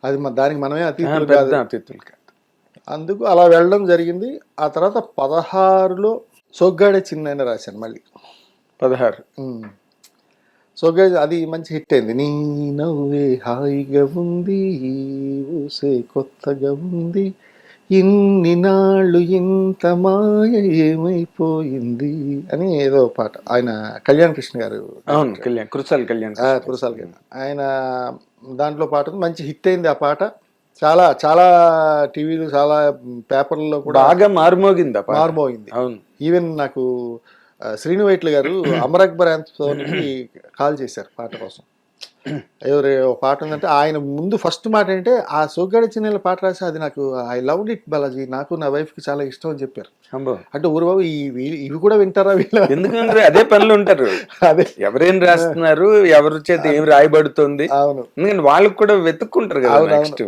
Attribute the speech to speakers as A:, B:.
A: అది దానికి మనమే అతీతులు
B: పెద్ద
A: కాదు.
B: అతిథులు కాదు.
A: అందుకు అలా వెళ్ళడం జరిగింది. ఆ తర్వాత 16లో సొగ్గాడే చిన్న రాశాను మళ్ళీ.
B: 16
A: సొగ్గాడే అది మంచి హిట్ అయింది. నీ నవ్వే హాయిగా ఉంది, ఈ ఊసే కొత్తగా ఉంది, ఇన్ని నాళ్ళు ఇంత మాయ ఏమైపోయింది అని ఏదో పాట. ఆయన కళ్యాణ్ కృష్ణ గారు.
B: అవును, కళ్యాణ్ కురసాల కళ్యాణ్
A: కురసాల గారు ఆయన దాంట్లో పాట ఉంది. మంచి హిట్ అయింది ఆ పాట. చాలా చాలా టీవీలు, చాలా పేపర్లలో కూడా
B: బాగా మారుమోగింది ఆ పాట.
A: మారుమోగింది.
B: అవును.
A: ఈవెన్ నాకు శ్రీను వైట్ల గారు అమర్ అక్బర్ యాంథోనీకి కాల్ చేశారు పాట కోసం. ఎవరు పాట ఉందంటే ఆయన ముందు ఫస్ట్ మాట ఏంటంటే ఆ సొగ్గాడే చిన్న పాట రాసి అది నాకు ఐ లవ్ ఇట్ బాలాజీ, నాకు నా వైఫ్ కి చాలా ఇష్టం అని చెప్పారు. అంటే ఊరుబాబు ఇవి కూడా వింటారా వీళ్ళు?
B: ఎందుకంటే అదే పనులు ఉంటారు.
A: అదే
B: ఎవరేం రాస్తున్నారు, ఎవరి చేత ఏం రాయబడుతుంది,
A: అవును
B: ఎందుకంటే వాళ్ళకి కూడా వెతుక్కుంటారు కదా నెక్స్ట్.